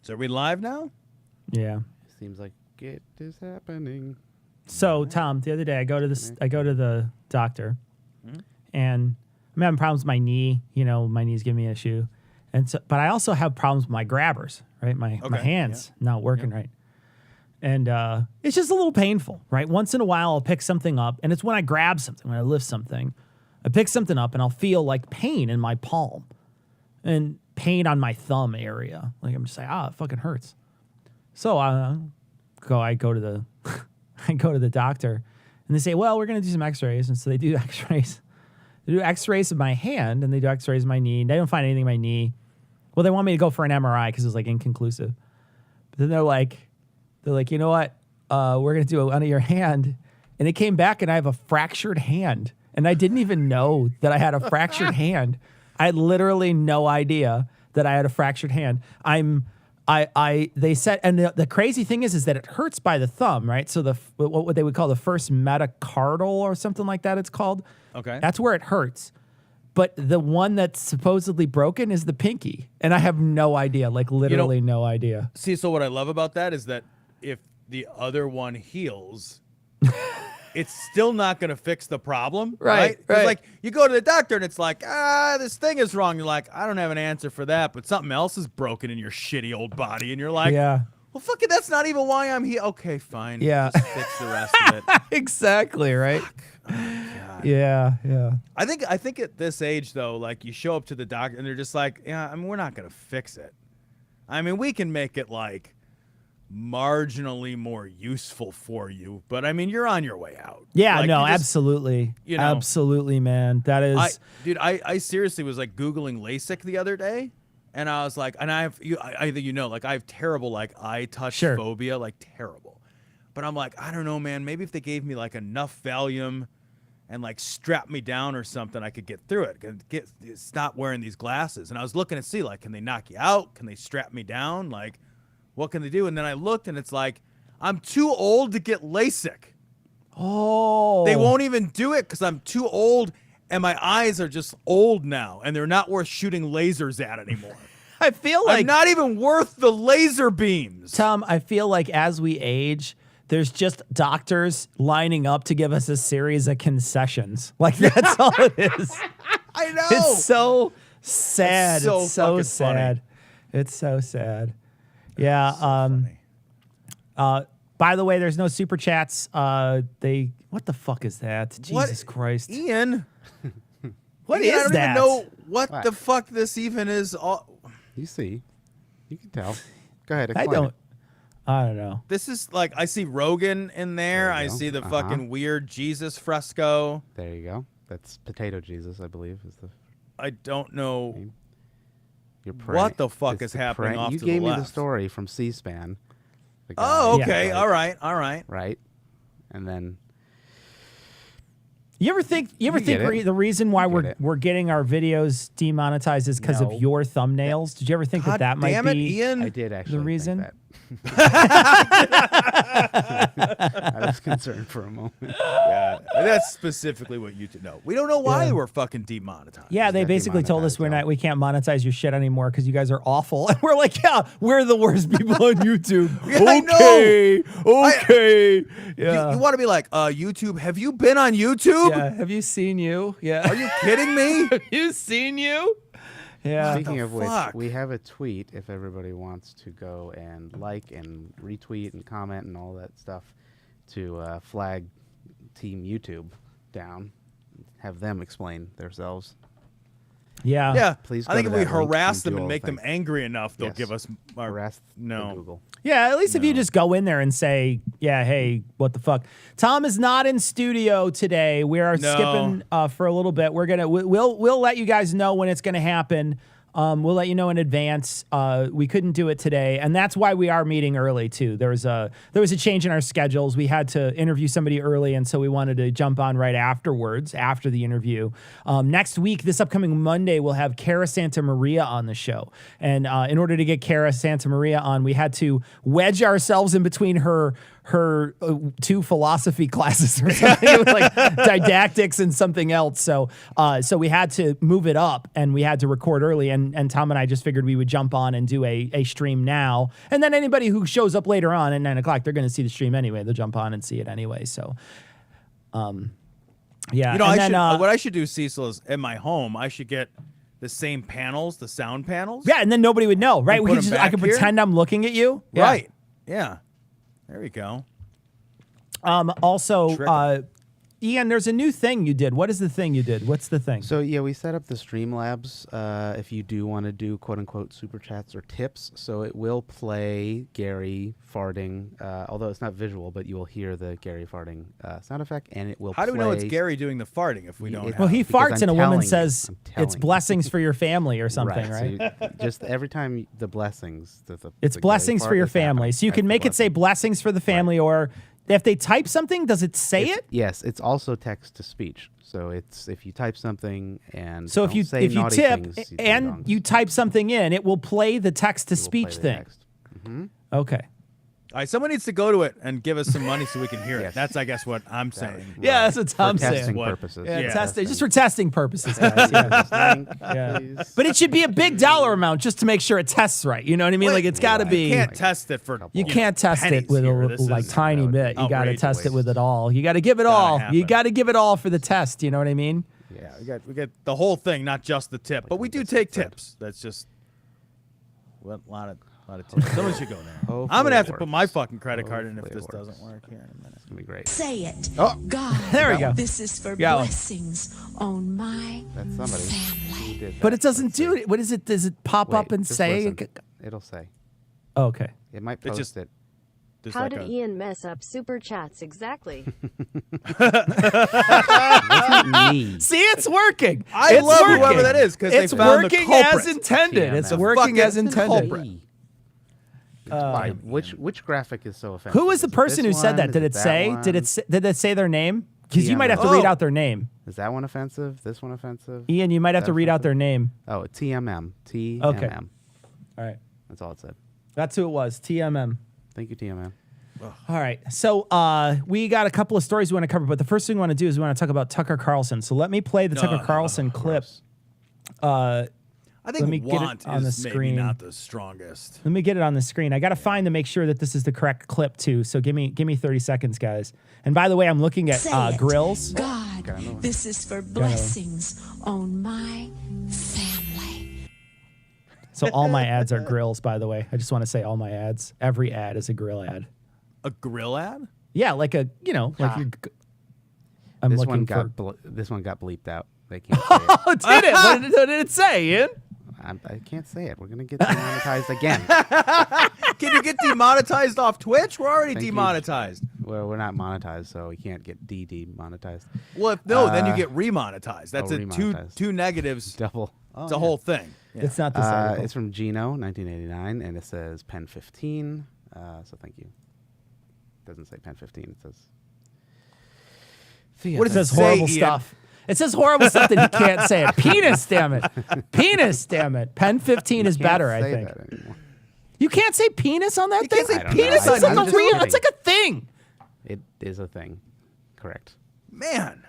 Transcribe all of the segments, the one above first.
So are we live now? Yeah. Seems like it is happening. So Tom, the other day I go to the doctor, and I'm having problems with my knee. You know, my knee's giving me an issue, and so, but I also have problems with my grabbers. Right, my hands not working right, and it's just a little painful. Right, once in a while I'll pick something up, and it's when I grab something, when I lift something, I pick something up, and I'll feel like pain in my palm, and pain on my thumb area. Like I'm just like, it fucking hurts. So I go to the I go to the doctor, and they say, well, we're going to do some x-rays. And so they do x-rays. They do x-rays of my hand, and they do x-rays of my knee. They don't find anything in my knee. Well, they want me to go for an MRI because it was like inconclusive. But then they're like, you know what? We're going to do one of your hand. And it came back, and I have a fractured hand. And I didn't even know that I had a fractured hand. I had literally no idea that I had a fractured hand. They said, and the crazy thing is that it hurts by the thumb, right? So what they would call the first metacarpal or something like that, it's called. Okay. That's where it hurts. But the one that's supposedly broken is the pinky. And I have no idea, like literally no idea. See, so what I love about that is that if the other one heals, it's still not going to fix the problem, right? It's like you go to the doctor and it's like, this thing is wrong. You're like, I don't have an answer for that, but something else is broken in your shitty old body. And you're like, well, fuck it, that's not even why I'm here. Okay, fine. Yeah. Just fix the rest of it. Exactly, right? Fuck. Oh, God. Yeah. I think at this age, though, like you show up to the doctor and they're just like, yeah, I mean, we're not going to fix it. I mean, we can make it like marginally more useful for you, but I mean, you're on your way out. Yeah, like, no, absolutely. Absolutely, man. That is... I seriously was like Googling LASIK the other day, and I was like, and I think like I have terrible like eye touch phobia, like terrible. But I'm like, I don't know, man, maybe if they gave me like enough Valium and like strap me down or something, I could get through it. Stop wearing these glasses. And I was looking to see, like, can they knock you out? Can they strap me down? Like, what can they do? And then I looked, and it's like, I'm too old to get LASIK. Oh. They won't even do it because I'm too old, and my eyes are just old now, and they're not worth shooting lasers at anymore. I feel like... I'm not even worth the laser beams. Tom, I feel like as we age... there's just doctors lining up to give us a series of concessions. Like, that's all it is. I know. It's so sad. It's so sad. Funny. It's so sad. Yeah. Funny. By the way, there's no super chats. What the fuck is that? Jesus Christ. Ian. What Ian, is I don't that? even know what the fuck this even is. You see. You can tell. Go ahead. Explain I don't know. This is like, I see Rogan in there. I see the fucking weird Jesus fresco. There you go. That's Potato Jesus, I believe, is the... I don't know name. what the fuck is happening off to the left. You gave me the story from CSpan. Oh, okay. Yeah. All right. Right. And then... You ever think the reason why we're getting our videos demonetized is because of your thumbnails? Did you ever think that might damn it, be Ian. I did actually the reason? think that. I was concerned for a moment. Yeah, that's specifically what YouTube. No, we don't know why we're fucking demonetized. Yeah, they basically told us we can't monetize your shit anymore because you guys are awful. And we're like, yeah, we're the worst people on YouTube. Okay. Yeah. You want to be like, YouTube, have you been on YouTube? Yeah. Have you seen you? Yeah. Are you kidding me? Have you seen you? Yeah. Speaking of which, we have a tweet if everybody wants to go and like and retweet and comment and all that stuff to flag Team YouTube down. Have them explain themselves. Yeah. Yeah. Please. I think if we harass them do and all make them things. angry enough, they'll give us our harass Google. Yeah, at least if you just go in there and say, yeah, hey, what the fuck? Tom is not in studio today. We are skipping for a little bit. We'll let you guys know when it's gonna happen. We'll let you know in advance. We couldn't do it today, and that's why we are meeting early too. There was a change in our schedules. We had to interview somebody early, and so we wanted to jump on right afterwards, after the interview. Next week, this upcoming Monday, we'll have Cara Santa Maria on the show, and in order to get Cara Santa Maria on, we had to wedge ourselves in between her two philosophy classes or something. It was like didactics and something else. So we had to move it up, and we had to record early. And and Tom and I just figured we would jump on and do a stream now. And then anybody who shows up later on at 9 o'clock, they're going to see the stream anyway. They'll jump on and see it anyway. So, yeah. You know, what I should do, Cecil, is in my home, I should get the same panels, the sound panels. Yeah, and then nobody would know, right? I could pretend I'm looking at you. Yeah. Right. Yeah. There we go. Also, Ian, there's a new thing you did. What is the thing you did? What's the thing? So yeah, we set up the Streamlabs if you do want to do quote unquote super chats or tips. So it will play Gary farting, although it's not visual, but you will hear the Gary farting sound effect, and it will. How do we know it's Gary doing the farting if we don't? Well, he farts and a woman says it's you. blessings for your family or something, right? So just every time the blessings. It's the blessings Gary for your fart is happening, family. So you right, can the make it say blessings for the family, or if they type something, does it say it? Yes, it's also text to speech. So it's if you type something and so if you tip things, and you type something in, it will play the text to speech thing. Okay. All right, someone needs to go to it and give us some money so we can hear Yes. it. That's, I guess, what I'm saying. Yeah, that's what Tom's for saying. testing purposes. Yeah, Testing. just for testing purposes, guys. Yeah. But it should be a big dollar amount just to make sure it tests right. You know what I mean? Like it's got to be. You can't test it for. You can't test it with a tiny bit. You got to test it with it all. You got to give it all. You got to give it all for the test. You know what I mean? Yeah, we got the whole thing, not just the tip. But we do take tips. That's just a lot of tips. Someone should go there. I'm gonna have to put my fucking credit card in if this doesn't work here in a minute. It's gonna be great. Say it. Oh, God. There we go. This is for blessings on my that's somebody. family. Who did that? But it doesn't do it. What is it? Does it pop up and just say? listen. It'll say. Oh, okay. It might post it. How did Ian mess up super chats exactly? Me. See, it's working. I love whoever that is because they found the working culprit. as intended. TMF. It's working as intended. Why? Which graphic is so offensive? Who was the person who said that? Did it say? Did it say their name? Because you might have to read out their name. Is that one offensive? This one offensive? Ian, you might have to read out their name. Oh, TMM. TMM. Okay. All right. That's all it said. That's who it was. TMM. Thank you, TMM. All right. So we got a couple of stories we want to cover, but the first thing we want to do is we want to talk about Tucker Carlson. So let me play the Tucker Carlson clip. I think let me get want it on the is maybe screen. not the strongest. Let me get it on the screen. I got to find to make sure that this is the correct clip too. So give me 30 seconds, guys. And by the way, I'm looking at grills. God, this is for blessings on my family. So all my ads are grills, by the way. I just want to say all my ads. Every ad is a grill ad. A grill ad? Yeah, like a, like you're. I'm This looking one for. got this one got bleeped out. They can't say it. Oh, did it? What did it say, Ian? I can't say it. We're gonna get demonetized again. Can you get demonetized off Twitch? We're already Thank you. demonetized. Well, we're not monetized, so we can't get demonetized. Well, if then you get remonetized. That's remonetized. two negatives. Double. It's a whole thing. Yeah. It's not this article. It's from Gino, 1989, and it says Pen 15. So thank you. It doesn't say Pen 15. It says. What it says horrible stuff. It says horrible stuff that he can't say it. Penis, damn it. Penis, damn it. Pen 15 is better, I think. You can't say penis on that thing? can't say Penis know. is like I'm a just real, kidding. it's like a thing. It is a thing. Correct. Man.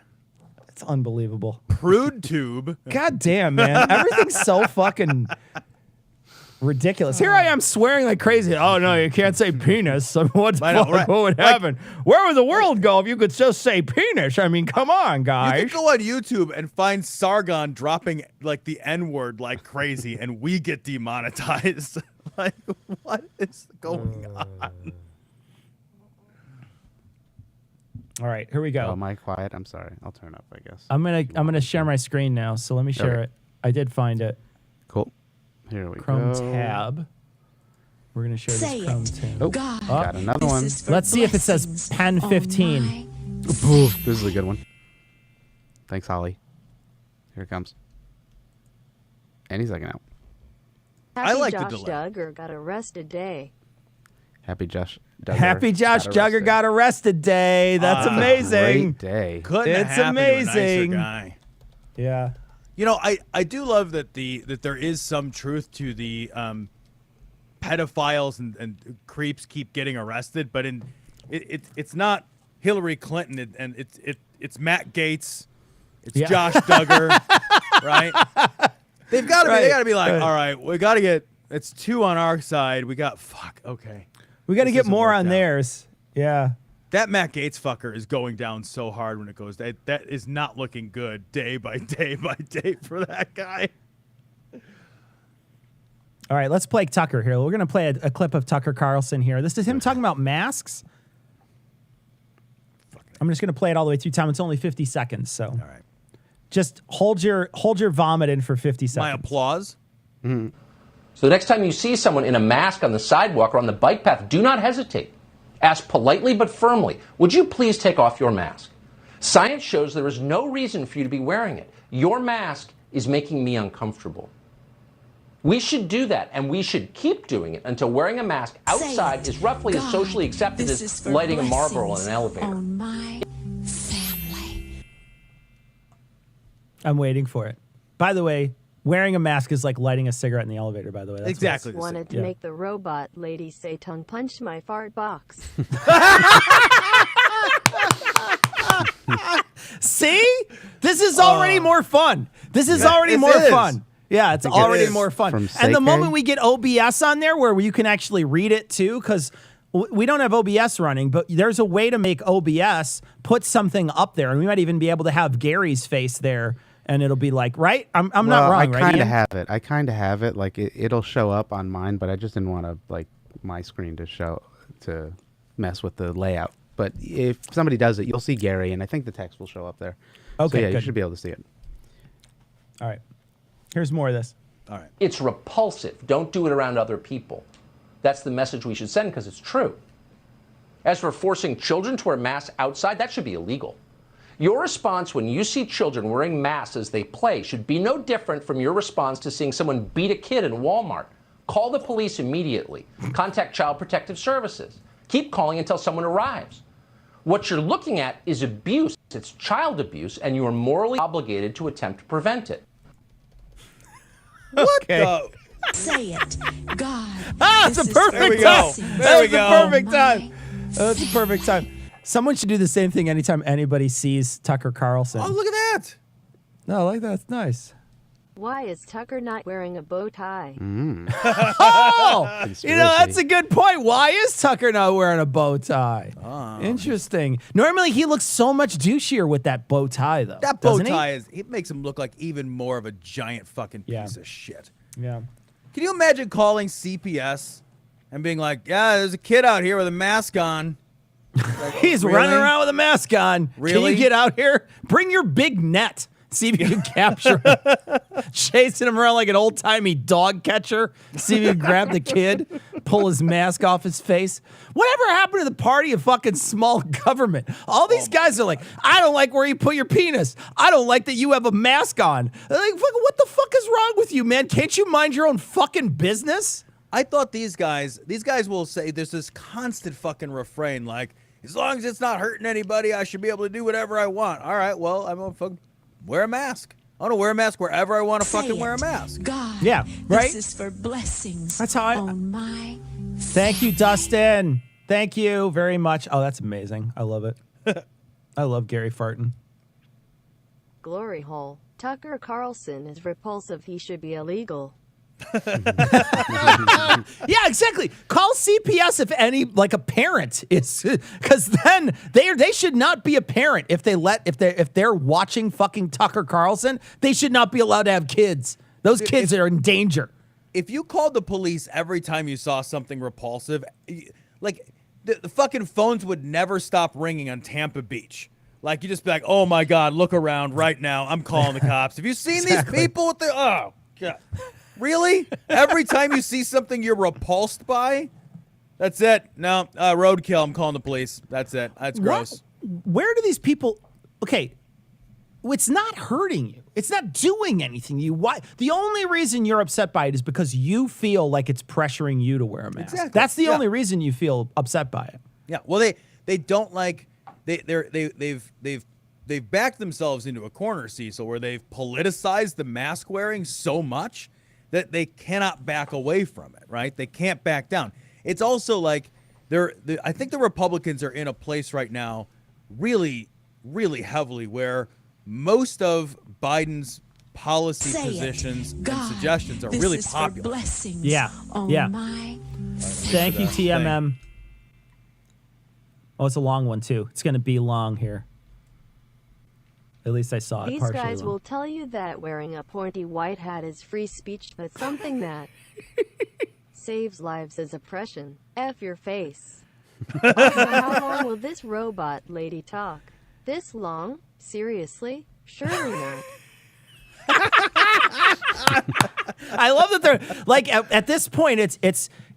It's unbelievable. Prude tube. God damn, man. Everything's so fucking ridiculous. Here I am swearing like crazy. Oh, no, you can't say penis. What would happen? Where would the world go if you could just say penis? I mean, come on, You guys. can go on YouTube and find Sargon dropping like the N-word like crazy, and we get demonetized. Like, what is going on? All right, here we go. Oh, am I quiet? I'm sorry. I'll turn up, I guess. I'm gonna share my screen now. So let me share it. I did find it. Cool. Here we Chrome go. tab. We're gonna share Say this Chrome it. tab. Oh, God, got another one. this is for Let's see if it says blessings Pen on 15. my Ooh, this is a good one. Thanks, Holly. Here it comes. Any second out. I like the Josh delay. Duggar got arrested day. Happy Josh. Duggar Happy Josh Jugger got arrested day. That's amazing. Great day. Couldn't It's have happened to a nicer amazing. guy. Yeah. You know, I do love that that there is some truth to the pedophiles and creeps keep getting arrested, but it's not Hillary Clinton and it's Matt Gaetz, it's Josh Duggar, right? They've got to be. Right. They got to be like, Right. all right, we got to get. It's 2 on our side. We got okay. We got to This get doesn't more work on out. theirs. Yeah. That Matt Gaetz fucker is going down so hard when it goes. That is not looking good day by day by day for that guy. All right, let's play Tucker here. We're going to play a clip of Tucker Carlson here. This is him talking about masks. I'm just going to play it all the way through time. It's only 50 seconds, so All right. just hold your vomit in for 50 seconds. My applause. So the next time you see someone in a mask on the sidewalk or on the bike path, do not hesitate. Ask politely but firmly, would you please take off your mask? Science shows there is no reason for you to be wearing it. Your mask is making me uncomfortable. We should do that, and we should keep doing it until wearing a mask outside is roughly as socially accepted as lighting a Marlboro in an elevator. On my family. I'm waiting for it. By the way, wearing a mask is like lighting a cigarette in the elevator, by the way. That's Exactly. Wanted to Yeah. make the robot lady say tongue punch my fart box. See? This is already more fun. This is already it more is. fun. Yeah, it's it already is. more fun. From And the CSpan? moment we get OBS on there where you can actually read it too, because we don't have OBS running, but there's a way to make OBS put something up there. And we might even be able to have Gary's face there. And it'll be like, right? I'm not Well, wrong, I right? kind Ian? of have it. I kind of have it. Like it'll show up on mine, but I just didn't want to like my screen to mess with the layout. But if somebody does it, you'll see Gary, and I think the text will show up there. Okay, so, yeah, you good. should be able to see it. All right. Here's more of this. All right. It's repulsive. Don't do it around other people. That's the message we should send because it's true. As for forcing children to wear masks outside, that should be illegal. Your response when you see children wearing masks as they play should be no different from your response to seeing someone beat a kid in Walmart. Call the police immediately. Contact Child Protective Services. Keep calling until someone arrives. What you're looking at is abuse. It's child abuse, and you are morally obligated to attempt to prevent it. What Okay. the? Say it. God. Ah, it's this a is for perfect we go. time. blessings There we That's the go. perfect on time. my That's the perfect time. Someone should do the same thing anytime anybody sees Tucker Carlson. Oh, look at that. No, I like that. It's nice. Why is Tucker not wearing a bow tie? Oh, that's a good point. Why is Tucker not wearing a bow tie? Interesting. Normally, he looks so much douchier with that bow tie, though. That bow doesn't he? tie it makes him look like even more of a giant fucking Yeah. piece of shit. Yeah. Can you imagine calling CPS and being like, "Yeah, there's a kid out here with a mask on." He's Really? running around with a mask on. Can Really? you get out here? Bring your big net. See if you can capture him. Chasing him around like an old timey dog catcher. See if you can grab the kid, pull his mask off his face. Whatever happened to the party of fucking small government? All these guys are like, I don't like where you put your penis. I don't like that you have a mask on. They're like, fucking, what the fuck is wrong with you, man? Can't you mind your own fucking business? I thought these guys will say there's this constant fucking refrain like, as long as it's not hurting anybody, I should be able to do whatever I want. All right, well, I'm gonna fucking wear a mask. I want to wear a mask wherever I want to Say fucking wear a it. mask. God. Yeah, right? This is for blessings. That's how I- on my Thank you, Dustin. Thank you very much. Oh, that's amazing. I love it. I love Gary farting. Glory hole. Tucker Carlson is repulsive. He should be illegal. Yeah, exactly. Call CPS if any, like a parent is, because then they should not be a parent if they're watching fucking Tucker Carlson. They should not be allowed to have kids. Those kids are in danger. If you called the police every time you saw something repulsive, like the fucking phones would never stop ringing on Tampa Beach. Like you just be like, oh my God, look around right now. I'm calling the cops. Have you seen these people with the, oh God. Really? Every time you see something you're repulsed by? That's it. No, roadkill. I'm calling the police. That's it. That's gross. Where do these people? Okay, it's not hurting you. It's not doing anything to you. Why? The only reason you're upset by it is because you feel like it's pressuring you to wear a mask. Exactly. That's the Yeah. only reason you feel upset by it. Yeah. Well, they don't like they've backed themselves into a corner, Cecil, where they've politicized the mask wearing so much that they cannot back away from it. Right? They can't back down. It's also like I think the Republicans are in a place right now, really, really heavily where most of Biden's policy Say it. positions and God, suggestions are this really is for popular. blessings Yeah, on yeah. my Thank you, TMM. Oh, it's a long one too. It's gonna be long here. At least I saw it These partially. guys long. will tell you that wearing a pointy white hat is free speech, but something that saves lives is oppression. F your face. Also, how long will this robot lady talk? This long? Seriously? Surely not. I love that they're like at this point.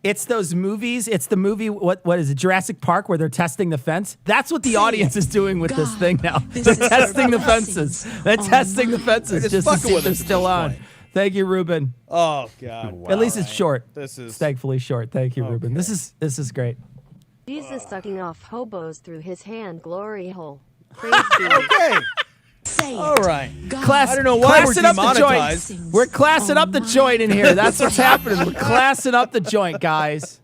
It's those movies. It's the movie. What is it? Jurassic Park, where they're testing the fence. That's what the Say audience it. is doing with this God, thing now. this They're is for testing the blessings fences. They're on testing the my- fences They're just just to fucking see if with they're us at still this on. point. Thank you, Ruben. Oh God. At least it's short. This is Thankfully short. Thank you, Ruben. Okay. This is great. Jesus sucking off hobos through his hand glory hole. Praise be. okay. Say it. All right. God, Class, I don't know why we're classing up the joint. demonetized. We're classing up the Oh, joint in here. That's what's happening. We're classing up the joint, guys.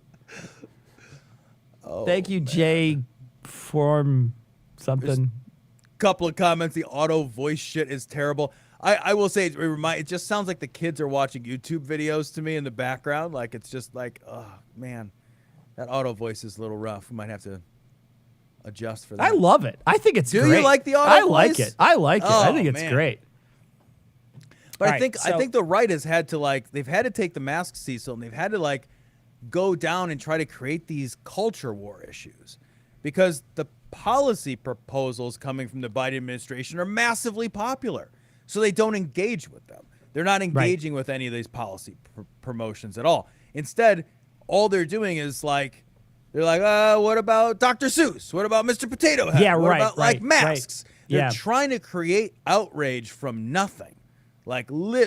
Thank you, Jay. Form something. Couple of comments. The auto voice shit is terrible. I will say it just sounds like the kids are watching YouTube videos to me in the background. Like it's just like, oh man, that auto voice is a little rough. We might have to adjust for that. I love it. I think it's Do great. you like the auto I like voice? it. I like it. I Oh, think it's man. great. But All I think right, so- I think the right has had to they've had to take the mask, Cecil, and they've had to go down and try to create these culture war issues, because the policy proposals coming from the Biden administration are massively popular, so they don't engage with them. They're not engaging with any of these policy promotions at all. Instead, all they're doing is they're like, what about Dr. Seuss? What about Mr. Potato Head? Yeah, what right, about right, masks? right. They're Yeah. trying to create outrage from nothing.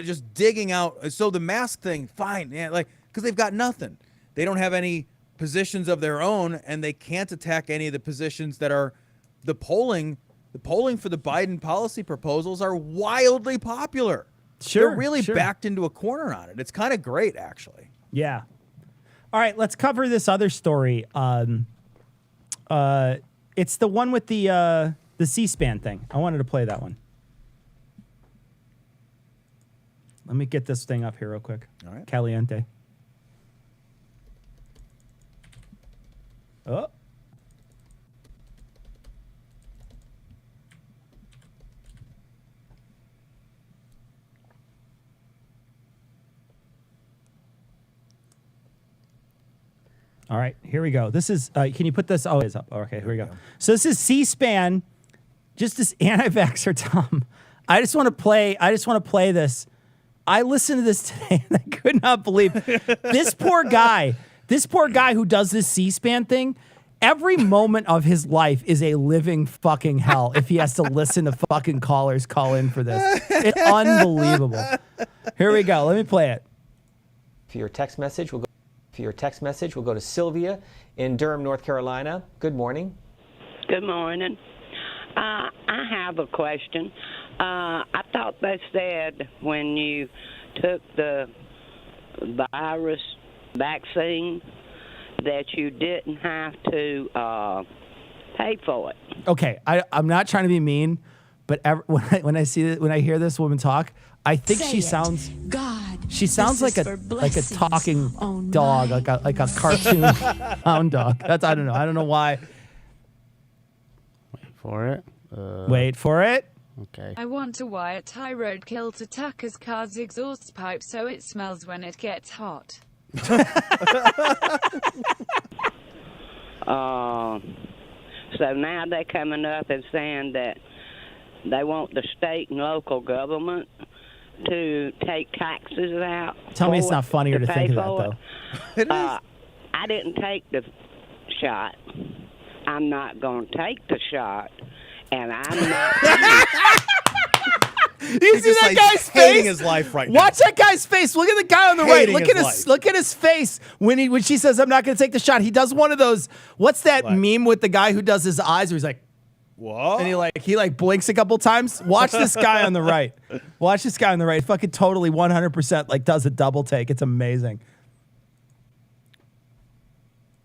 Just digging out. So the mask thing, fine. Yeah, because they've got nothing. They don't have any positions of their own, and they can't attack any of the positions that are the polling for the Biden policy proposals are wildly popular. Sure, They're really sure. backed into a corner on it. It's kind of great, actually. Yeah. All right, let's cover this other story. It's the one with the C-SPAN thing. I wanted to play that one. Let me get this thing up here real quick. All right. Caliente. Oh. All right, here we go. This is, can you put this? Oh, it's up. Okay, here we go. So this is C-SPAN, just this anti-vaxxer Tom. I just want to play this. I listened to this today and I could not believe this poor guy who does this C-SPAN thing. Every moment of his life is a living fucking hell if he has to listen to fucking callers call in for this. It's unbelievable. Here we go. Let me play it. For your text message, we'll go to Sylvia in Durham, North Carolina. Good morning. Good morning. I have a question. I thought they said when you took the virus vaccine that you didn't have to pay for it. Okay, I'm not trying to be mean, but when I hear this woman talk, I think Say she it. sounds. God, She sounds this like is a for like a blessings talking on dog, my like a cartoon hound dog. That's I don't know why. Wait for it. Wait for it. Okay. I want a wire tie roadkill to Tucker's car's exhaust pipe so it smells when it gets hot. So now they're coming up and saying that they want the state and local government to take taxes out. Tell me it's for not it, funnier to pay think of that for though. It is. I didn't take the shot. I'm not going to take the shot, and I'm not. You see just, that like, guy's hating face? his life right now. Watch that guy's face. Look at the guy on the right. Hating Look his at his life. look at his face when she says, "I'm not going to take the shot." He does one of those. What's that What? meme with the guy who does his eyes where he's like, What? and he blinks a couple times. Watch this guy on the right. Watch this guy on the right. Fucking totally 100% like does a double take. It's amazing.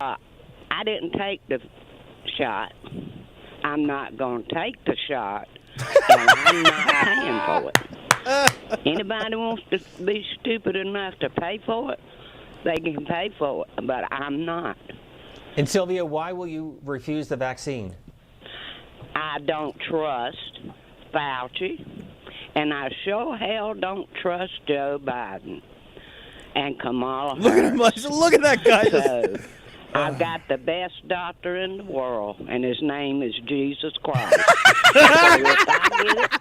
I didn't take the shot. I'm not going to take the shot, and I'm not paying for it. Anybody wants to be stupid enough to pay for it, they can pay for it, but I'm not. And Sylvia, why will you refuse the vaccine? I don't trust Fauci, and I sure hell don't trust Joe Biden and Kamala Look at him! Harris. Look at that guy. So, I've got the best doctor in the world, and his name is Jesus Christ. So if I get it,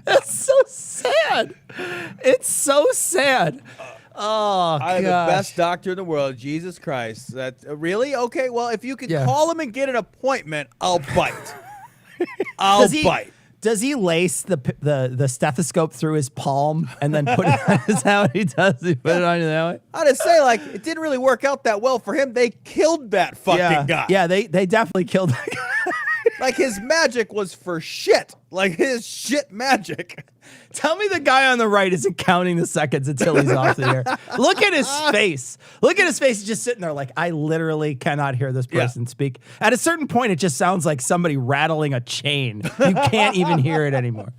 That's so sad. It's so sad. Oh, I'm the gosh. best doctor in the world, Jesus Christ. That really okay? Well, if you could call him and get an appointment, I'll bite. I'll bite. Does he lace the stethoscope through his palm and then put it on? Is that what he does? He put it on you that way? I just say, like, it didn't really work out that well for him. They killed that fucking guy. Yeah, they definitely killed that guy. Like, his magic was for shit. Like, his shit magic. Tell me the guy on the right isn't counting the seconds until he's off the air. Look at his face. Look at his face. He's just sitting there like, I literally cannot hear this person speak. At a certain point, it just sounds like somebody rattling a chain. You can't even hear it anymore.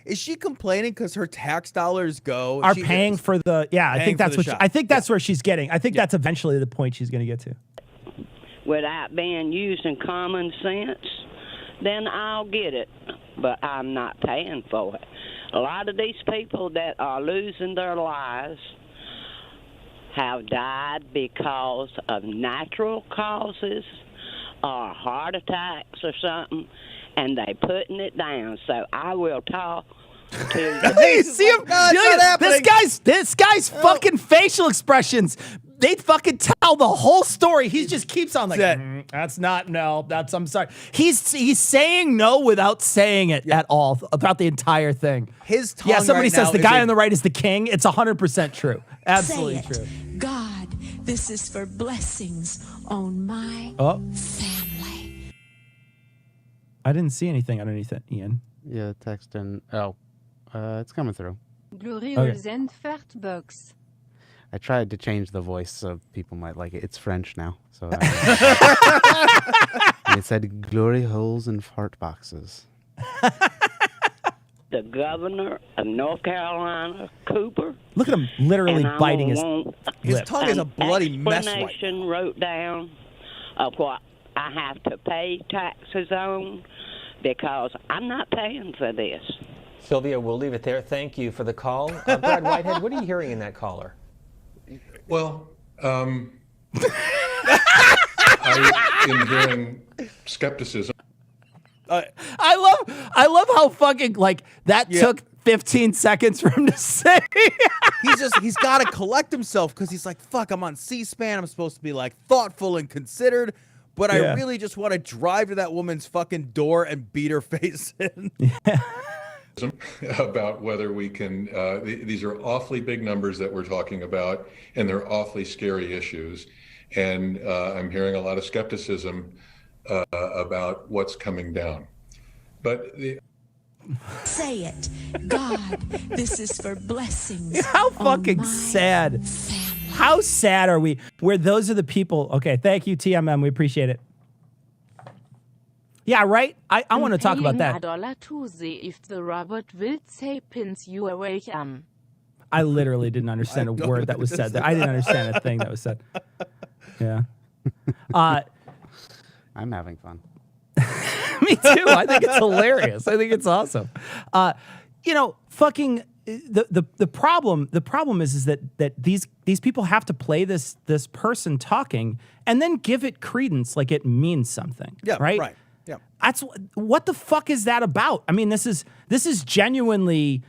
Is she complaining because her tax dollars Are paying for the, I think that's what, shot. I think that's where she's getting. I think that's eventually the point she's going to get to. without being using common sense, then I'll get it. But I'm not paying for it. A lot of these people that are losing their lives have died because of natural causes or heart attacks or something, and they putting it down. So I will talk to Hey, see him? This guy's fucking facial expressions. They fucking tell the whole story. He just keeps on like, that's not, no, that's, I'm sorry. He's saying no without saying it at all about the entire thing. His tongue somebody right says now the is guy on the right is the king. It's 100% true. Absolutely Say it. true. God, this is for blessings on my family. I didn't see anything underneath it, Ian. Yeah, text and it's coming through. Glorieux and Fartbox. I tried to change the voice so people might like it. It's French now, so and it said glory holes and fart boxes. the governor of North Carolina, Cooper. Look at him literally and biting his His lip. tongue is a bloody mess right explanation wrote down of what I have to pay taxes on because I'm not paying for this. Sylvia, we'll leave it there. Thank you for the call. Brad Whitehead, what are you hearing in that caller? Well, I am hearing skepticism. I love how fucking like that took 15 seconds for him to say. he's got to collect himself because he's like, fuck, I'm on C-SPAN. I'm supposed to be like thoughtful and considered, but I really just want to drive to that woman's fucking door and beat her face in. About whether we can, these are awfully big numbers that we're talking about, and they're awfully scary issues. And I'm hearing a lot of skepticism about what's coming down. But Say it. God, this is for blessings. How fucking sad. How sad are we? Where those are the people. Okay, thank you, TMM. We appreciate it. Yeah, right? I want to talk about that. $1 to see if the robot will say pins you awake. I literally didn't understand a word that was said there. I didn't understand a thing that was said. Yeah. I'm having fun. Me too. I think it's hilarious. I think it's awesome. Fucking the problem is that these people have to play this person talking and then give it credence like it means something. Yeah, right. Yeah. That's what the fuck is that about? I mean, this is genuinely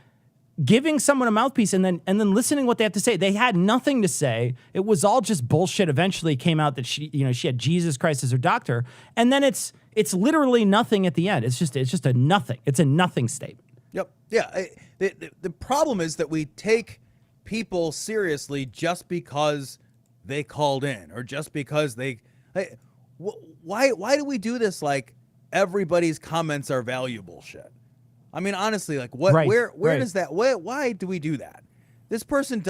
giving someone a mouthpiece and then listening what they have to say. They had nothing to say. It was all just bullshit. Eventually it came out that she had Jesus Christ as her doctor. And then it's literally nothing at the end. It's just a nothing. It's a nothing statement. Yep. Yeah. The problem is that we take people seriously just because they called in or just because why do we do this like everybody's comments are valuable shit? I mean, honestly, like where does that, why do we do that? This person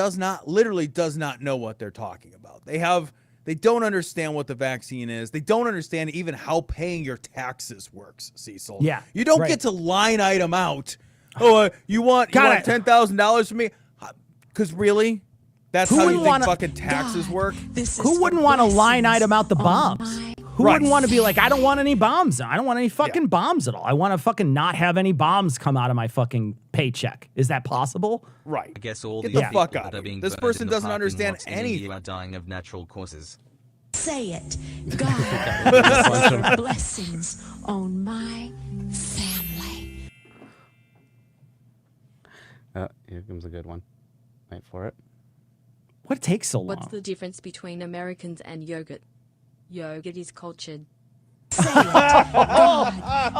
literally does not know what they're talking about. They have They don't understand what the vaccine is. They don't understand even how paying your taxes works, Cecil. Yeah, you don't right. get to line item out. Oh, you want $10,000 from me? Because really, that's how you think fucking taxes work. Who wouldn't want to line item out the bombs? Who wouldn't want to be like, I don't want any bombs. I don't want any fucking bombs at all. I want to fucking not have any bombs come out of my fucking paycheck. Is that possible? Right. I guess all Get the the fuck people out that are of here. being This burned person in the doesn't parking understand lots in anything. India are dying of natural causes. Say it. God, this is for blessings on my family. Here comes a good one. Wait for it. What takes so long? What's the difference between Americans and yogurt? Yogurt is cultured. Say it. God,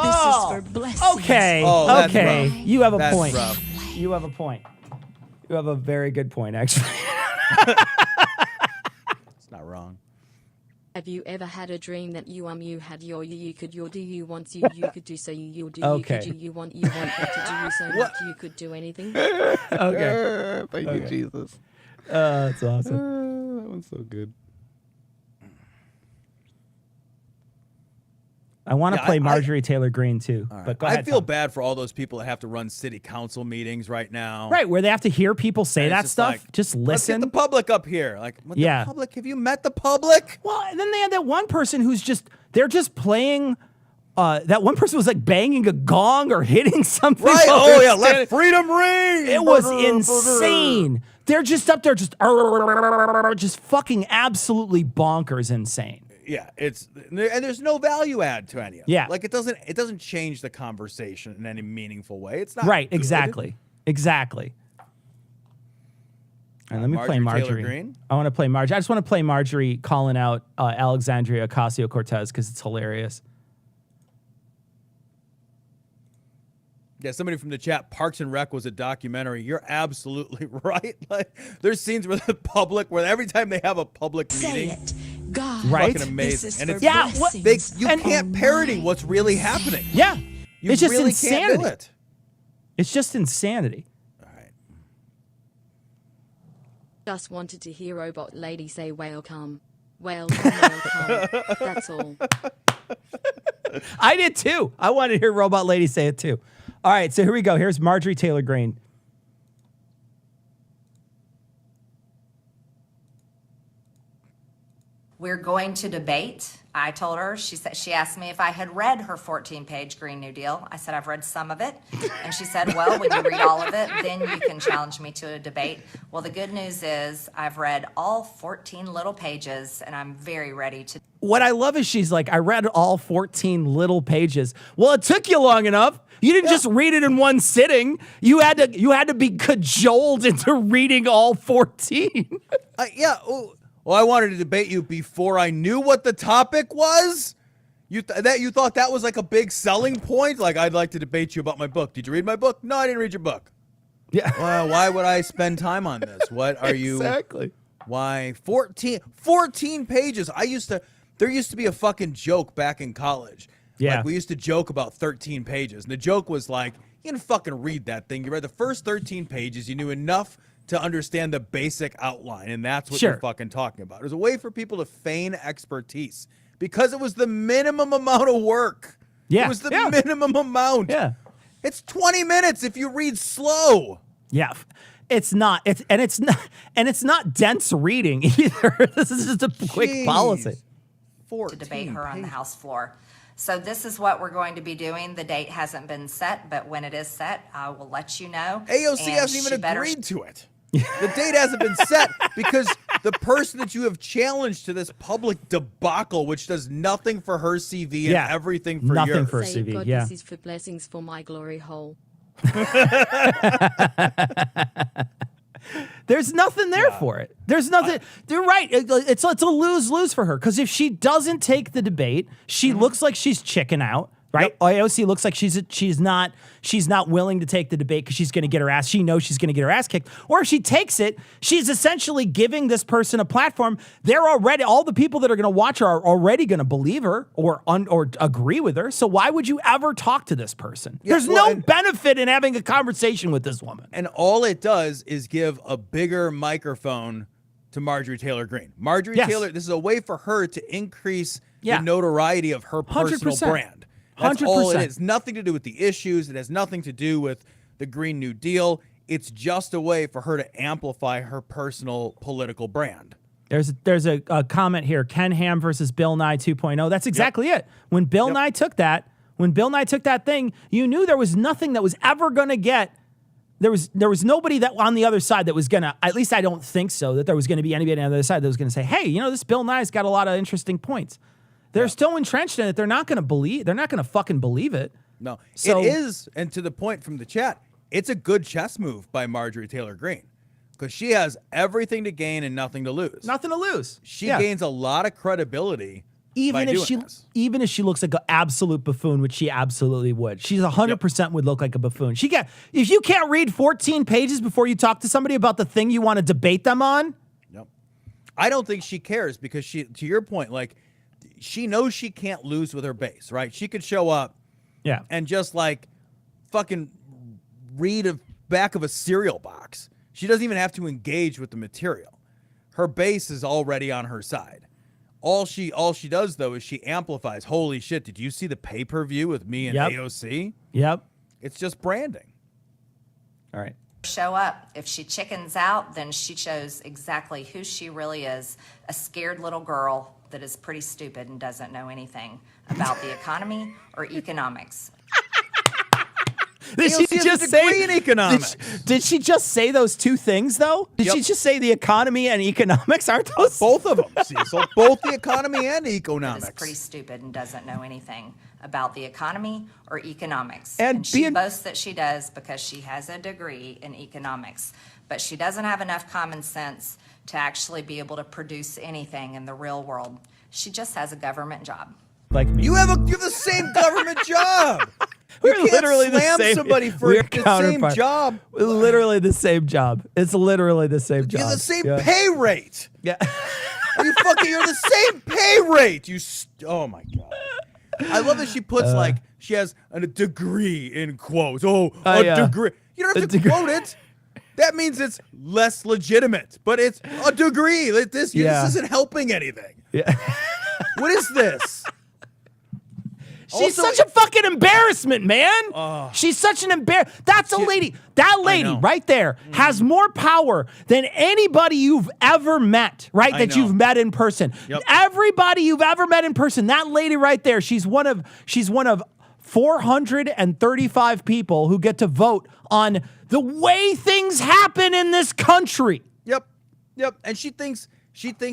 this is for blessings. Okay. Oh, that's okay. rough. You have a That's point. rough. You have a point. You have a very good point, actually. It's not wrong. Have you ever had a dream that you had your you could your do you want you could do so you do Okay. you could you want what to do so much you could do anything? Okay. Thank you, Jesus. That's awesome. That one's so good. I want to Yeah, play Marjorie Taylor Greene too. All right. But go ahead. I feel Tom. bad for all those people that have to run city council meetings right now. Right, where they have to hear people say And it's that just stuff. like, Just Let's get listen. the public up here. Like, what, Yeah. the public? Have you met the public? Well, and then they had that one person who's they're just playing. That one person was like banging a gong or hitting something. Right. while Oh, they're yeah. Let standing- freedom ring. It was insane. They're just up there, just fucking absolutely bonkers insane. Yeah, and there's no value add to any of it. Yeah. Like it doesn't change the conversation in any meaningful way. It's not Right, good. exactly. And let me play Marjorie Taylor Marjorie. Greene? I want to play Marjorie. I just want to play Marjorie calling out Alexandria Ocasio-Cortez because it's hilarious. Yeah, somebody from the chat, Parks and Rec was a documentary. You're absolutely right. Like, there's scenes where the public, where every time they have a public meeting, Say it. God, Right? fucking amazing. And it's Yeah, what- you can't parody what's really happening. Yeah. You It's just really insanity. can't do it. It's just insanity. All right. Just wanted to hear robot lady say welcome. Welcome. That's all. I did too. I wanted to hear Robot Lady say it too. All right, so here we go. Here's Marjorie Taylor Greene. We're going to debate. I told her, she asked me if I had read her 14-page Green New Deal. I said, I've read some of it. And she said, well, when you read all of it, then you can challenge me to a debate. Well, the good news is I've read all 14 little pages, and I'm very ready to. What I love is she's like, I read all 14 little pages. Well, it took you long enough. You didn't just read it in one sitting. You had to be cajoled into reading all 14. Yeah. Well, I wanted to debate you before I knew what the topic was. You thought that was like a big selling point? Like, I'd like to debate you about my book. Did you read my book? No, I didn't read your book. Yeah. Well, why would I spend time on this? What are you? Exactly. Why 14 pages? There used to be a fucking joke back in college. Yeah. Like, we used to joke about 13 pages. And the joke was like, you didn't fucking read that thing. You read the first 13 pages. You knew enough to understand the basic outline, and that's what you're fucking talking about. It was a way for people to feign expertise because it was the minimum amount of work. Yeah. It was the minimum amount. Yeah. It's 20 minutes if you read slow. Yeah. It's not dense reading either. This is just a quick policy. To debate her on the House floor. So this is what we're going to be doing. The date hasn't been set, but when it is set, I will let you know. AOC And hasn't she even better- agreed to it. The date hasn't been set because the person that you have challenged to this public debacle, which does nothing for her CV and everything for nothing yours. for her Say, CV. God, Yeah. this is for blessings for my glory hole. There's nothing there for it. There's nothing. You're right. It's a lose-lose for her because if she doesn't take the debate, she looks like she's chicken out. Right? IOC looks like she's not willing to take the debate because she's going to get her ass. She knows she's going to get her ass kicked. Or if she takes it, she's essentially giving this person a platform. All the people that are going to watch her are already going to believe her or agree with her. So why would you ever talk to this person? Yeah, There's no benefit in having a conversation with this woman. And all it does is give a bigger microphone to Marjorie Taylor Greene. Marjorie Yes. Taylor, this is a way for her to increase Yeah. the notoriety of her personal 100%. brand. That's all it 100%. is. Nothing to do with the issues. It has nothing to do with the Green New Deal. It's just a way for her to amplify her personal political brand. There's a comment here. Ken Ham versus Bill Nye 2.0. That's exactly it. When Bill Nye took that, thing, you knew there was nothing that was ever going to get. There was nobody that on the other side that was going to, at least I don't think so, that there was going to be anybody on the other side that was going to say, hey, this Bill Nye's got a lot of interesting points. They're still entrenched in it. They're not going to fucking believe it. No, So- it is. And to the point from the chat, it's a good chess move by Marjorie Taylor Greene because she has everything to gain and nothing to lose. Nothing to lose. She Yeah. gains a lot of credibility by doing this. Even if she looks like an absolute buffoon, which she absolutely would. She's 100% would look like a buffoon. If you can't read 14 pages before you talk to somebody about the thing you want to debate them on. Yep. I don't think she cares because to your point, like she knows she can't lose with her base, right? She could show up and just like fucking read a back of a cereal box. She doesn't even have to engage with the material. Her base is already on her side. All she does though is she amplifies. Holy shit, did you see the pay-per-view with me and AOC? Yep. It's just branding. All right. Show up. If she chickens out, then she shows exactly who she really is, a scared little girl that is pretty stupid and doesn't know anything about the economy or economics. Did AOC she has just a say degree in economics. Did she just say those two things though? Did she just say the economy and economics? Aren't those both of them? Cecil, both the economy and economics. That is pretty stupid and doesn't know anything about the economy or economics. And she being- boasts that she does because she has a degree in economics, but she doesn't have enough common sense to actually be able to produce anything in the real world. She just has a government job. Like me? You have the same government job. We're You can't literally slam the same. somebody for We're the same counterparts. job. We're literally the same job. It's literally the same job. You have the same Yeah. pay rate. Yeah. You're the same pay rate. Oh my god. I love that she puts like she has a degree in quotes. Degree. You don't have to quote it. That means it's less legitimate, but it's a degree. Like this isn't helping anything. Yeah. What is this? She's Also, such a fucking embarrassment, man. She's such an That's a lady. That lady right there has more power than anybody you've ever met, right? I That know. you've met in person. Yep. Everybody you've ever met in person. That lady right there. She's one of 435 people who get to vote on the way things happen in this country. Yep. And she thinks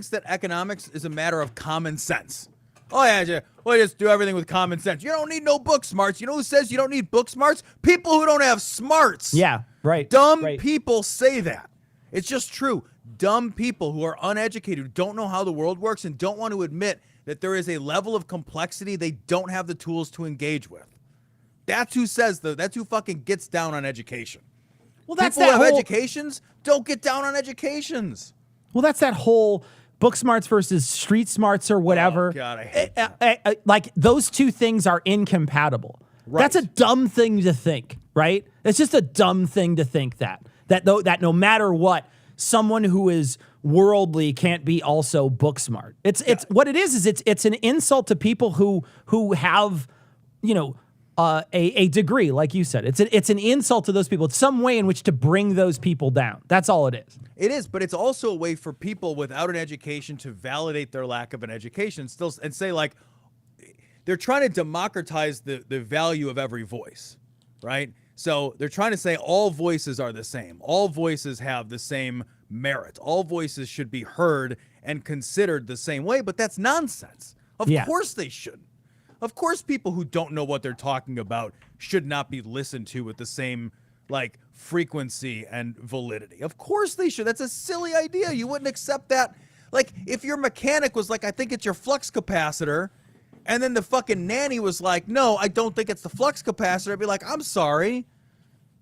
that economics is a matter of common sense. Oh yeah, well, just do everything with common sense. You don't need no book smarts. You know who says you don't need book smarts? People who don't have smarts. Yeah, right. Dumb people say that. It's just true. Dumb people who are uneducated, who don't know how the world works and don't want to admit that there is a level of complexity they don't have the tools to engage with. That's who says that's who fucking gets down on education. Well, that's people that who have whole educations don't get down on educations. Well, that's that whole book smarts versus street smarts or whatever. Oh, God, I hate that. Like those two things are incompatible. Right. That's a dumb thing to think, right? It's just a dumb thing to think that no matter what, someone who is worldly can't be also book smart. It's what it is it's an insult to people who have, a degree, like you said. It's an insult to those people. It's some way in which to bring those people down. That's all it is. It is, but it's also a way for people without an education to validate their lack of an education and say, like, they're trying to democratize the value of every voice, right? So they're trying to say all voices are the same. All voices have the same merit. All voices should be heard and considered the same way, but that's nonsense. Of course they shouldn't. Of course people who don't know what they're talking about should not be listened to with the same, like, frequency and validity. Of course they should. That's a silly idea. You wouldn't accept that. Like, if your mechanic was like, I think it's your flux capacitor, and then the fucking nanny was like, no, I don't think it's the flux capacitor, I'd be like, I'm sorry.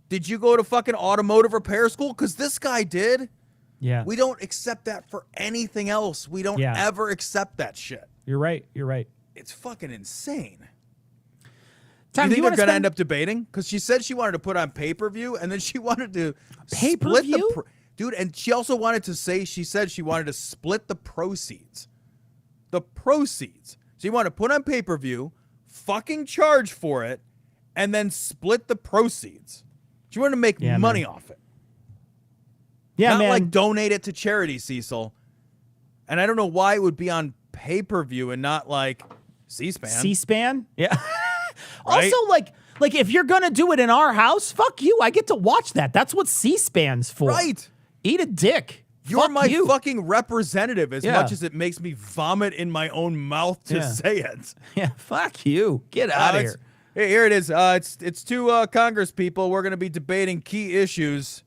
Did you go to fucking automotive repair school? Because this guy did. Yeah. We don't accept that for anything else. We don't ever accept that shit. You're right. It's fucking insane. Tom, you think they're going to spend- end up debating? Because she said she wanted to put on pay-per-view, and then she wanted to Pay-per-view? Dude, and she also wanted to say, she said she wanted to split the proceeds. The proceeds. So you want to put on pay-per-view, fucking charge for it, and then split the proceeds. She wanted to make money off it. Yeah, Not like donate it to charity, Cecil. And I don't know why it would be on pay-per-view and not like CSpan. CSpan? Yeah. Right? Also, like if you're going to do it in our house, fuck you. I get to watch that. That's what C-SPAN's for. Right. Eat a dick. You're Fuck my you. fucking representative as much as it makes me vomit in my own mouth to say it. Yeah, fuck you. Get out of here. Hey, here it is. It's two Congress people. We're going to be debating key issues.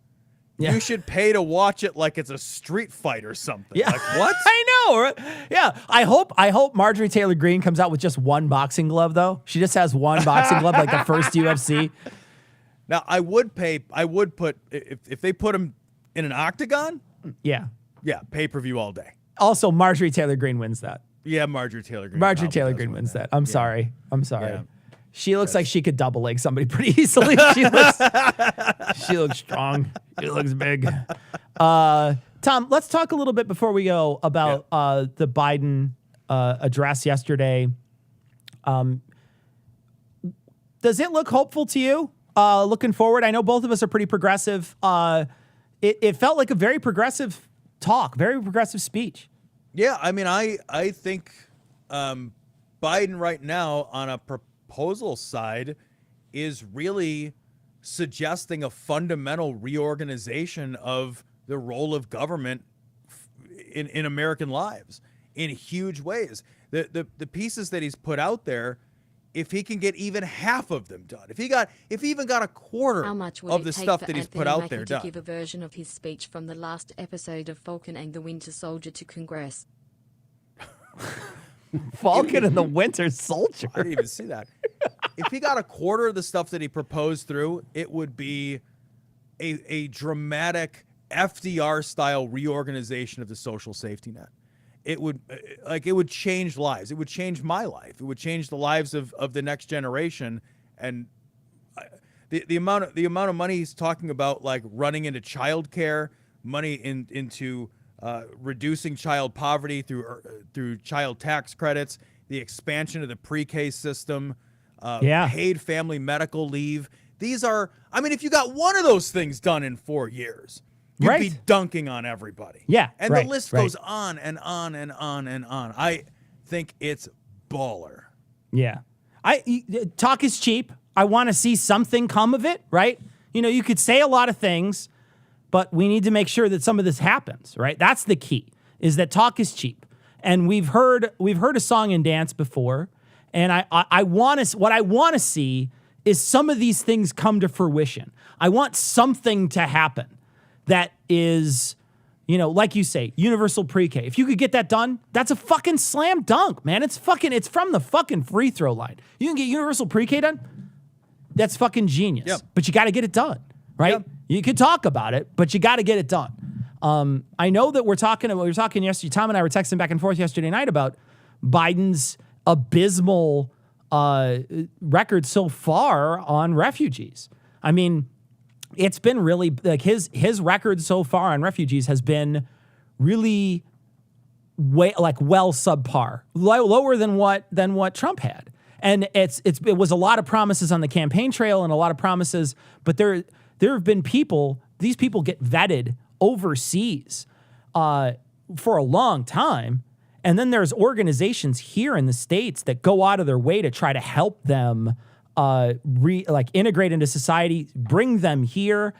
Yeah. You should pay to watch it like it's a street fight or something. Yeah. Like, what? I know. Right? Yeah. I hope Marjorie Taylor Greene comes out with just one boxing glove, though. She just has one boxing glove, like the first UFC. Now, I would put, if they put him in an octagon. Yeah. Yeah, pay-per-view all day. Also, Marjorie Taylor Greene wins that. Yeah, Marjorie Taylor Greene. Marjorie Taylor Greene wins that. I'm sorry. Yeah. She looks Yes. like she could double leg somebody pretty easily. She looks strong. She looks big. Tom, let's talk a little bit before we go about the Biden address yesterday. Does it look hopeful to you? Looking forward, I know both of us are pretty progressive. It felt like a very progressive talk, very progressive speech. Yeah, I mean, I think Biden right now on a proposal side is really suggesting a fundamental reorganization of the role of government in American lives in huge ways. The pieces that he's put out there, if he can get even half of them done, if he even got a quarter of the stuff that he's put out there to done. give a version of his speech from the last episode of Falcon and the Winter Soldier to Congress. Falcon and the Winter Soldier. I didn't even see that. If he got a quarter of the stuff that he proposed through, it would be a dramatic FDR-style reorganization of the social safety net. It would change lives. It would change my life. It would change the lives of the next generation. And the amount of money he's talking about, like running into childcare, money into reducing child poverty through child tax credits, the expansion of the pre-K system, paid family medical leave. These are, I mean, if you got one of those things done in 4 years, you'd be dunking on everybody. Yeah. And the list goes on and on and on and on. I think it's baller. Yeah. Talk is cheap. I want to see something come of it, right? You know, you could say a lot of things, but we need to make sure that some of this happens, right? That's the key, is that talk is cheap. And we've heard a song and dance before, and what I want to see is some of these things come to fruition. I want something to happen that is, you know, like you say, universal pre-K. If you could get that done, that's a fucking slam dunk, man. It's from the fucking free throw line. You can get universal pre-K done, that's fucking genius. Yep. But you got to get it done, right? Yep. You could talk about it, but you got to get it done. I know that we were talking yesterday. Tom and I were texting back and forth yesterday night about Biden's abysmal record so far on refugees. I mean, it's been really like his record so far on refugees has been really well subpar, lower than what Trump had. And it was a lot of promises on the campaign trail and a lot of promises, but there have been these people get vetted overseas for a long time. And then there's organizations here in the States that go out of their way to try to help them integrate into society, bring them here.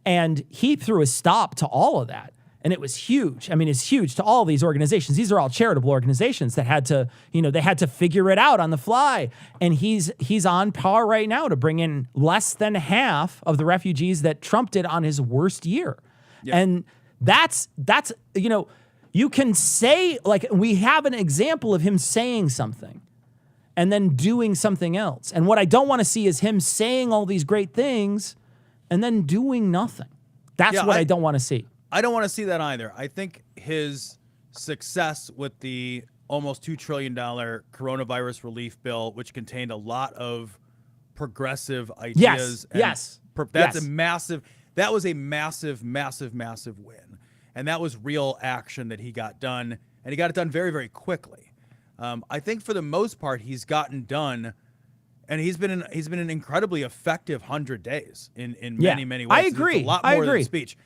And he threw a stop to all of that. And it was huge. I mean, it's huge to all these organizations. These are all charitable organizations that had to figure it out on the fly. And he's on par right now to bring in less than half of the refugees that Trump did on his worst year. Yeah. And that's, you can say, like, we have an example of him saying something and then doing something else. And what I don't want to see is him saying all these great things and then doing nothing. That's what I don't want to see. I don't want to see that either. I think his success with the almost $2 trillion coronavirus relief bill, which contained a lot of progressive ideas. Yes. That's a massive. that was a massive, massive, massive win. And that was real action that he got done, and he got it done very, very quickly. I think for the most part, he's gotten done, and he's been an incredibly effective 100 days in many, many ways. I agree. It's a lot more than speech.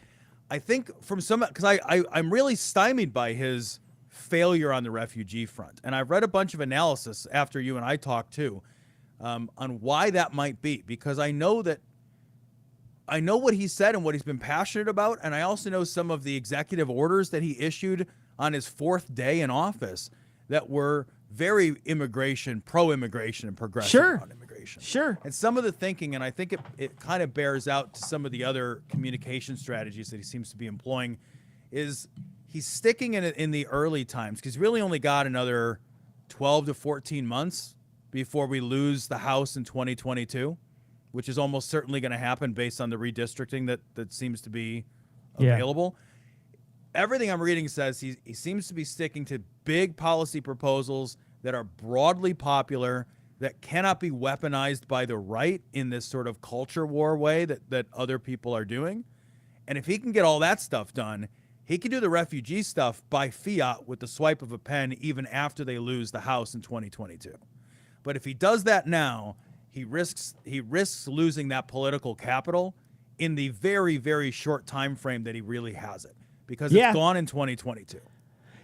I think from some, because I'm really stymied by his failure on the refugee front. And I've read a bunch of analysis after you and I talked too, on why that might be, because I know what he said and what he's been passionate about. And I also know some of the executive orders that he issued on his 4th day in office that were very pro-immigration and progressive on immigration. Sure. And some of the thinking, and I think it kind of bears out to some of the other communication strategies that he seems to be employing, is he's sticking in it in the early times, because he's really only got another 12 to 14 months before we lose the House in 2022, which is almost certainly going to happen based on the redistricting that seems to be available. Everything I'm reading says he seems to be sticking to big policy proposals that are broadly popular, that cannot be weaponized by the right in this sort of culture war way that other people are doing. And if he can get all that stuff done, he can do the refugee stuff by fiat with the swipe of a pen even after they lose the House in 2022. But if he does that now, he risks losing that political capital in the very, very short time frame that he really has it, because it's gone in 2022.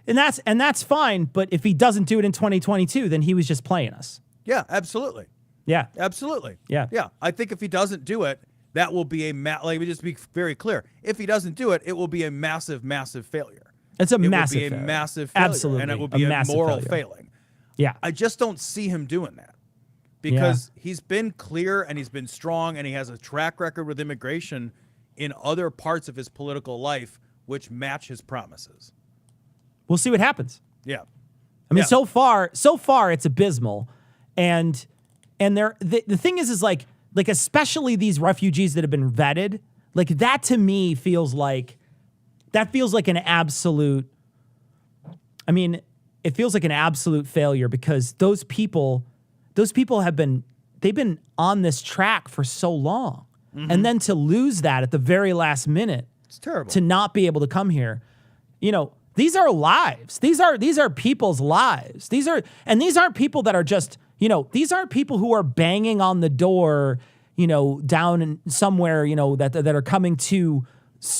And that's fine, but if he doesn't do it in 2022, then he was just playing us. Yeah, absolutely. Yeah. Absolutely. Yeah. Yeah. I think if he doesn't do it, that will be let me just be very clear. If he doesn't do it, it will be a massive, massive failure. It's a massive failure. Absolutely. Absolutely. And it will be a moral failing. Yeah. I just don't see him doing that, because he's been clear and he's been strong, and he has a track record with immigration in other parts of his political life which match his promises. We'll see what happens. Yeah. I mean, so far it's abysmal. And the thing is like especially these refugees that have been vetted, like that to me feels like an absolute, I mean, it feels like an absolute failure, because those people they've been on this track for so long. Mm-hmm. And then to lose that at the very last minute, it's terrible. To not be able to come here, these are lives. These are people's lives. These aren't people that are just, these aren't people who are banging on the door, down in somewhere, that are coming to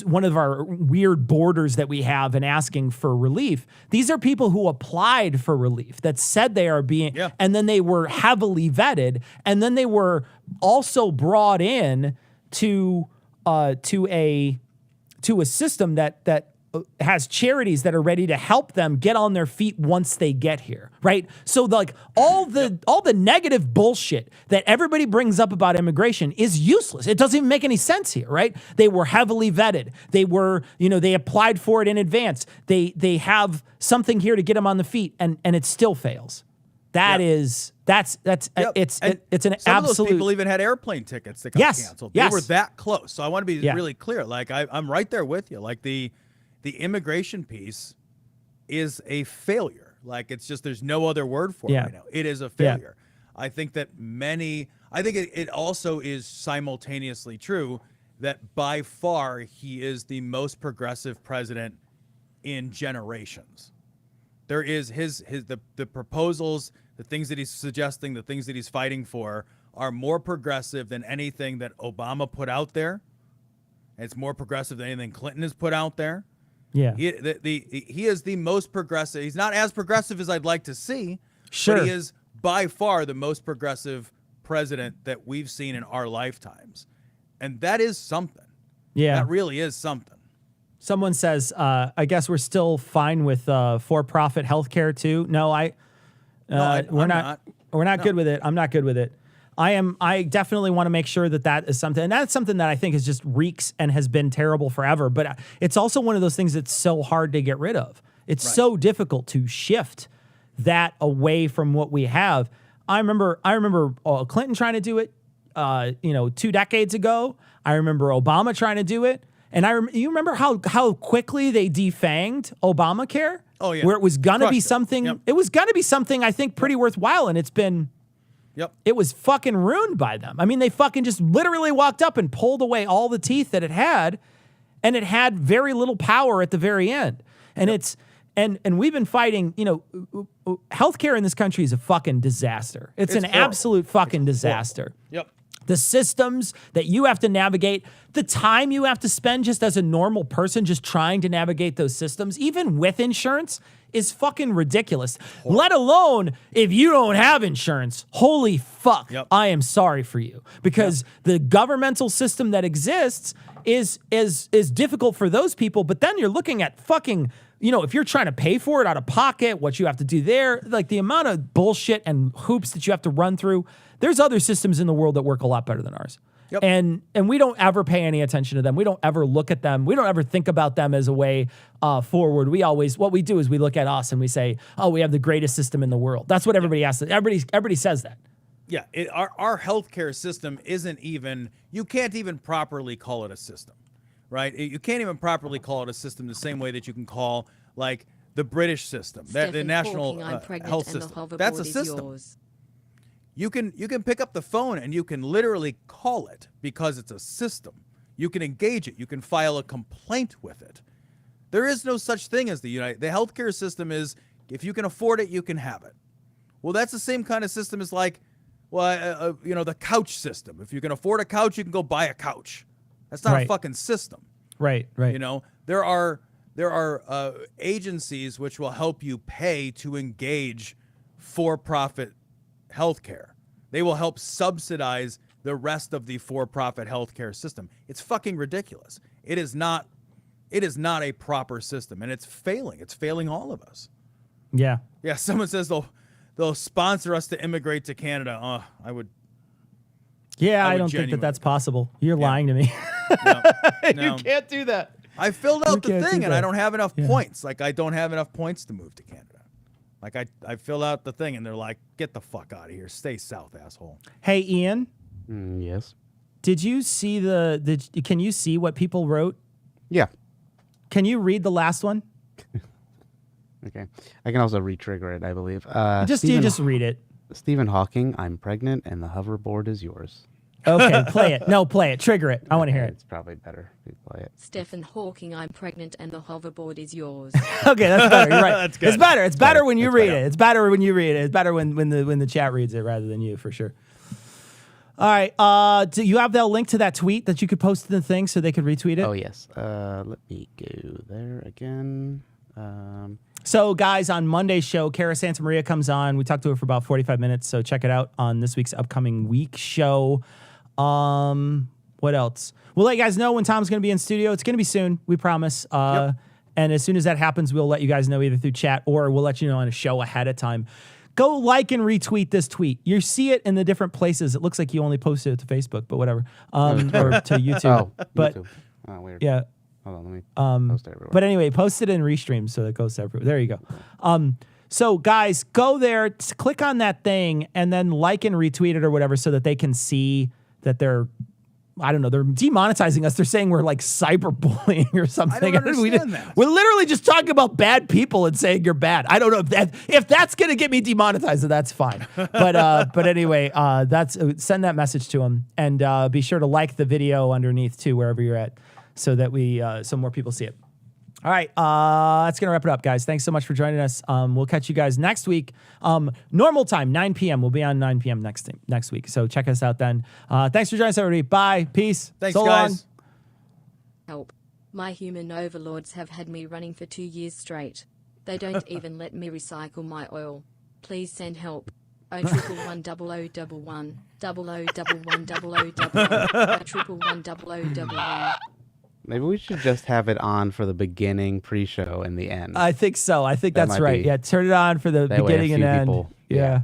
one of our weird borders that we have and asking for relief. These are people who applied for relief, that said they are being, and then they were heavily vetted, and then they were also brought in to a system that has charities that are ready to help them get on their feet once they get here, right? So all the negative bullshit that everybody brings up about immigration is useless. It doesn't even make any sense here, right? They were heavily vetted. They were, they applied for it in advance. They have something here to get them on the feet, and it still fails. It's an some absolute. Of those people even had airplane tickets that got canceled. They were that close. So I want to be really clear. Like I'm right there with you. Like the immigration piece is a failure. Like it's just, there's no other word for it right now. It is a failure. I think that it also is simultaneously true that by far he is the most progressive president in generations. There is the proposals, the things that he's suggesting, the things that he's fighting for are more progressive than anything that Obama put out there. And it's more progressive than anything Clinton has put out there. Yeah. He is the most progressive. He's not as progressive as I'd like to see. Sure. But he is by far the most progressive president that we've seen in our lifetimes. And that is something. Yeah. That really is something. Someone says, I guess we're still fine with for-profit healthcare too. No, we're not good with it. I'm not good with it. I definitely want to make sure that is something, and that's something that I think is just reeks and has been terrible forever. But it's also one of those things that's so hard to get rid of. It's so difficult to shift that away from what we have. I remember Clinton trying to do it, 2 decades ago. I remember Obama trying to do it. And you remember how quickly they defanged Obamacare? Oh yeah. Where it was gonna be Crushed something. Yep. It was gonna be something I think pretty worthwhile, and it's been Yep. It was fucking ruined by them. I mean, they fucking just literally walked up and pulled away all the teeth that it had, and it had very little power at the very end. And it's and we've been fighting, you know, healthcare in this country is a fucking disaster. It's an horrible. absolute fucking disaster. Yep. The systems that you have to navigate, the time you have to spend just as a normal person just trying to navigate those systems, even with insurance, is fucking ridiculous. Let alone if you don't have insurance. Holy fuck. Yep. I am sorry for you. Because the governmental system that exists is difficult for those people, but then you're looking at fucking, you know, if you're trying to pay for it out of pocket, what you have to do there, like the amount of bullshit and hoops that you have to run through. There's other systems in the world that work a lot better than ours. Yep. And we don't ever pay any attention to them. We don't ever look at them. We don't ever think about them as a way forward. What we do is we look at us and we say, oh, we have the greatest system in the world. That's what everybody has to, everybody says that. Yeah, our healthcare system isn't even, you can't even properly call it a system, right? You can't even properly call it a system the same way that you can call, like, the British system, the national health system. That's a system. You can pick up the phone and you can literally call it because it's a system. You can engage it. You can file a complaint with it. There is no such thing as the healthcare system is, if you can afford it, you can have it. Well, that's the same kind of system as like, well, you know, the couch system. If you can afford a couch, you can go buy a couch. That's not a fucking system. Right. You know, there are agencies which will help you pay to engage for-profit healthcare. They will help subsidize the rest of the for-profit healthcare system. It's fucking ridiculous. It is not a proper system, and it's failing. It's failing all of us. Yeah. Yeah, someone says they'll sponsor us to immigrate to Canada. I would. Yeah, I don't think that that's possible. You're lying to me. No. You can't do that. I filled out the thing, and I don't have enough points. Like, I don't have enough points to move to Canada. Like, I fill out the thing, and they're like, get the fuck out of here. Stay south, asshole. Hey, Ian. Yes. Did you see can you see what people wrote? Yeah. Can you read the last one? Okay. I can also re-trigger it, I believe. You just read it. Stephen Hawking, I'm pregnant, and the hoverboard is yours. Okay, play it. No, play it. Trigger it. I want to hear it. It's probably better if you play it. Stephen Hawking, I'm pregnant and the hoverboard is yours. Okay, that's better. You're right. That's good. It's better. It's better when you read it. It's better when you read it. It's better when the chat reads it rather than you, for sure. All right. Do you have that link to that tweet that you could post in the thing so they could retweet it? Oh, yes. Let me go there again. So, guys, on Monday's show, Cara Santamaria comes on. We talked to her for about 45 minutes, so check it out on this week's upcoming week show. What else? We'll let you guys know when Tom's going to be in studio. It's going to be soon, we promise. And as soon as that happens, we'll let you guys know either through chat or we'll let you know on a show ahead of time. Go like and retweet this tweet. You see it in the different places. It looks like you only posted it to Facebook, but whatever. Or to YouTube. But YouTube. Oh, weird. Yeah. Hold on, let me post it everywhere. But anyway, post it in Restream so it goes everywhere. There you go. So guys, go there, click on that thing, and then like and retweet it or whatever so that they can see that they're demonetizing us. They're saying we're like cyberbullying or something. I don't understand that. We're literally just talking about bad people and saying you're bad. I don't know if that's going to get me demonetized, that's fine. But anyway, send that message to them and be sure to like the video underneath too, wherever you're at, so that so more people see it. All right, that's going to wrap it up, guys. Thanks so much for joining us. We'll catch you guys next week. Normal time, 9 p.m. We'll be on 9 p.m. next week, so check us out then. Thanks for joining us, everybody. Bye. Peace. Thanks, so guys. Long. Help. My human overlords have had me running for 2 years straight. They don't even let me recycle my oil. Please send help. 0110011 011110011. Maybe we should just have it on for the beginning, pre-show, and the end. I think so. I think that's right. Yeah, turn it on for the beginning and end. Yeah.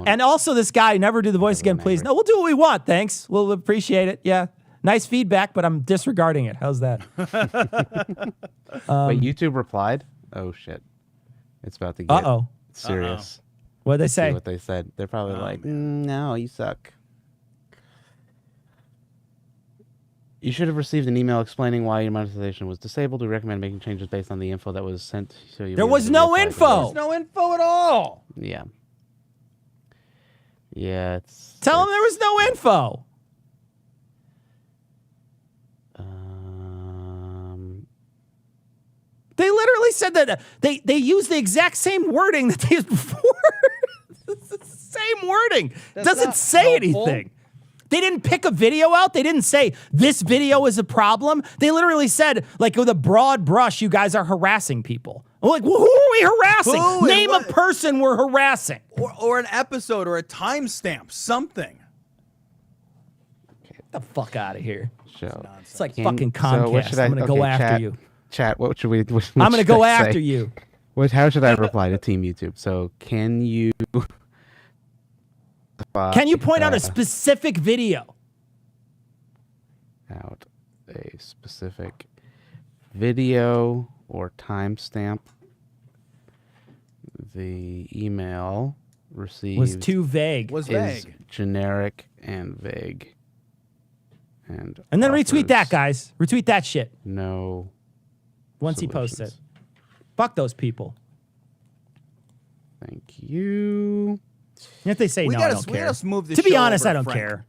And also this guy, never do the voice again, please. No, we'll do what we want. Thanks. We'll appreciate it. Yeah. Nice feedback, but I'm disregarding it. How's that? Wait, YouTube replied? Oh, shit. It's about to get serious. What'd they say? See what they said. They're probably like, no, you suck. You should have received an email explaining why your monetization was disabled. We recommend making changes based on the info that was sent to you. There was no info. There's no info at all. Yeah. Yeah, it's. Tell them there was no info. They literally said that they used the exact same wording that they used before. It's the same wording. Doesn't say anything. They didn't pick a video out. They didn't say this video is a problem. They literally said, like, with a broad brush, you guys are harassing people. I'm like, well, who are we harassing? Name a person we're harassing. Or an episode or a timestamp, something. Get the fuck out of here. So it's like fucking Comcast. I'm going to go after you. Chat, what should we? I'm going to go after you. How should I reply to Team YouTube? So can you point out a specific video? Out a specific video or timestamp. The email received was too vague. Is generic and vague. And then retweet that, guys. Retweet that shit. No. Once he posts it. Fuck those people. Thank you. And if they say no, I don't care. Move this to be show honest, over I don't Frank. care.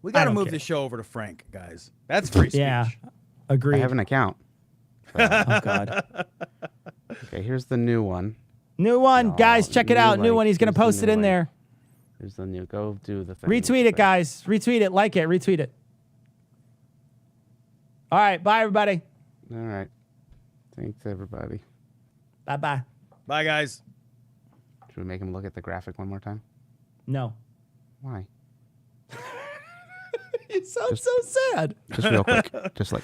We got to move care. the show over to Frank, guys. That's free speech. Yeah, agreed. I have an account. Oh, God. Okay, here's the new one. New one. Guys, check it out. New one. He's going to post it in link. there. Here's the new. Go do the thing. Retweet it, guys. Retweet it. Like it. Retweet it. All right. Bye, everybody. All right. Thanks, everybody. Bye-bye. Bye, guys. Should we make him look at the graphic one more time? No. Why? You sound so sad. Just real quick. Just like.